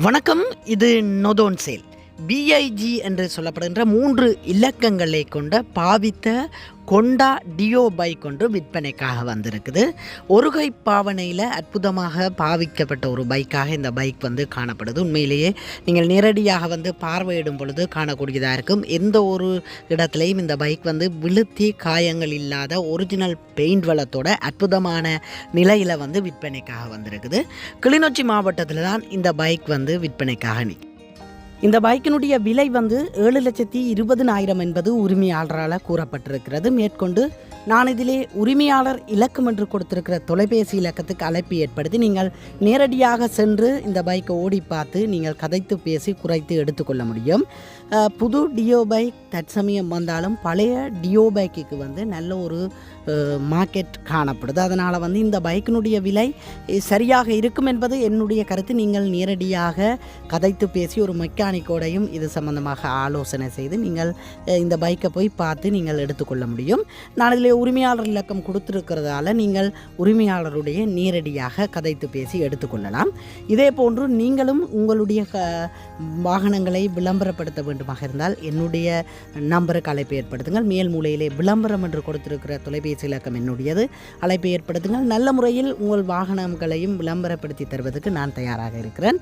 வணக்கம். இது நொதோன் sale. BIG என்று சொல்லப்படுகின்ற 3 இலக்கங்களை கொண்ட பாவித்த கொண்டா டியோ பைக் ஒன்று விற்பனைக்காக வந்திருக்குது. ஒரு கை பாவனையில் அற்புதமாக பாவிக்கப்பட்ட ஒரு பைக்காக இந்த பைக் காணப்படுது. உண்மையிலேயே நீங்கள் நேரடியாக பார்வையிடும் பொழுது காணக்கூடியதாக இருக்கும். எந்த ஒரு இடத்துலையும் இந்த பைக் விழுத்தி காயங்கள் இல்லாத ஒரிஜினல் பெயிண்ட் வளத்தோட அற்புதமான நிலையில் விற்பனைக்காக வந்திருக்குது. கிளிநொச்சி மாவட்டத்தில் தான் இந்த பைக் விற்பனைக்காக இந்த பைக்கினுடைய விலை 7,20,000 என்பது உரிமையாளரால் கூறப்பட்டிருக்கிறது. மேற்கொண்டு நான் இதிலே உரிமையாளர் இலக்கம் என்று கொடுத்திருக்கிற தொலைபேசி இலக்கத்துக்கு அழைப்பு ஏற்படுத்தி நீங்கள் நேரடியாக சென்று இந்த பைக்கை ஓடி பார்த்து நீங்கள் கதைத்து பேசி குறைத்து எடுத்துக்கொள்ள முடியும். புது டியோ பைக் தற்சமயம் வந்தாலும் பழைய டியோ பைக்குக்கு நல்ல ஒரு மார்க்கெட் காணப்படுது. அதனால் இந்த பைக்கினுடைய விலை சரியாக இருக்கும் என்பது என்னுடைய கருத்து. நீங்கள் நேரடியாக கதைத்து பேசி ஒரு மெக்கானிக்கோடையும் இது சம்பந்தமாக ஆலோசனை செய்து நீங்கள் இந்த பைக்கை போய் பார்த்து நீங்கள் எடுத்துக்கொள்ள முடியும். நான் இதில் உரிமையாளர் இலக்கம் கொடுத்துருக்கிறதால நீங்கள் உரிமையாளருடைய நேரடியாக கதைத்து பேசி எடுத்துக்கொள்ளலாம். இதே போன்று நீங்களும் உங்களுடைய வாகனங்களை விளம்பரப்படுத்த வேண்டுமாக இருந்தால் என்னுடைய நம்பருக்கு அழைப்பு ஏற்படுத்துங்கள். மேல் மூலையிலே விளம்பரம் என்று கொடுத்திருக்கிற தொலைபேசி இலக்கம் என்னுடையது. அழைப்பை ஏற்படுத்துங்கள். நல்ல முறையில் உங்கள் வாகனங்களையும் விளம்பரப்படுத்தி தருவதற்கு நான் தயாராக இருக்கிறேன்.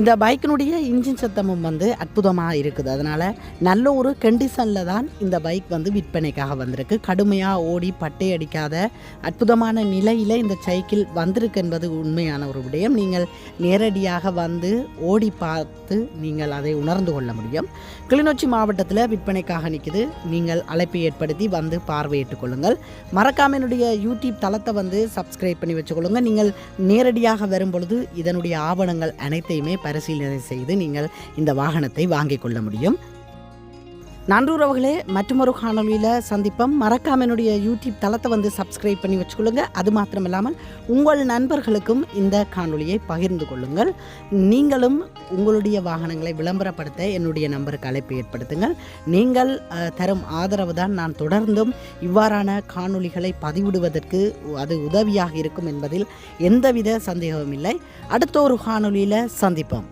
இந்த பைக்கினுடைய இன்ஜின் சத்தமும் அற்புதமாக இருக்குது. அதனால் நல்ல ஒரு கண்டிஷனில் தான் இந்த பைக் விற்பனைக்காக வந்திருக்கு. கடுமையாக ஓடி பட்டை அடிக்காத அற்புதமான நிலையில் இந்த சைக்கிள் வந்திருக்கு என்பது உண்மையான ஒரு விடயம். நீங்கள் நேரடியாக ஓடி பார்த்து நீங்கள் அதை உணர்ந்து கொள்ள முடியும். கிளிநொச்சி மாவட்டத்தில் விற்பனைக்காக நிற்குது. நீங்கள் அழைப்பை ஏற்படுத்தி பார்வையிட்டுக் கொள்ளுங்கள். மறக்காம என்னுடைய யூடியூப் தளத்தை சப்ஸ்கிரைப் பண்ணி வச்சுக்கொள்ளுங்கள். நீங்கள் நேரடியாக வரும்பொழுது இதனுடைய ஆவணங்கள் அனைத்தையுமே பரிசீலனை செய்து நீங்கள் இந்த வாகனத்தை வாங்கிக் கொள்ள முடியும். நன்றுறவுகளே, மற்றொரு காணொலியில் சந்திப்போம். மறக்காம என்னுடைய யூடியூப் தளத்தை சப்ஸ்கிரைப் பண்ணி வச்சுக்கொள்ளுங்க. அது மாத்திரமில்லாமல் உங்கள் நண்பர்களுக்கும் இந்த காணொலியை பகிர்ந்து கொள்ளுங்கள். நீங்களும் உங்களுடைய வாகனங்களை விளம்பரப்படுத்த என்னுடைய நம்பருக்கு அழைப்பு ஏற்படுத்துங்கள். நீங்கள் தரும் ஆதரவு தான் நான் தொடர்ந்தும் இவ்வாறான காணொலிகளை பதிவிடுவதற்கு அது உதவியாக இருக்கும் என்பதில் எந்தவித சந்தேகமும் இல்லை. அடுத்த ஒரு காணொலியில் சந்திப்போம்.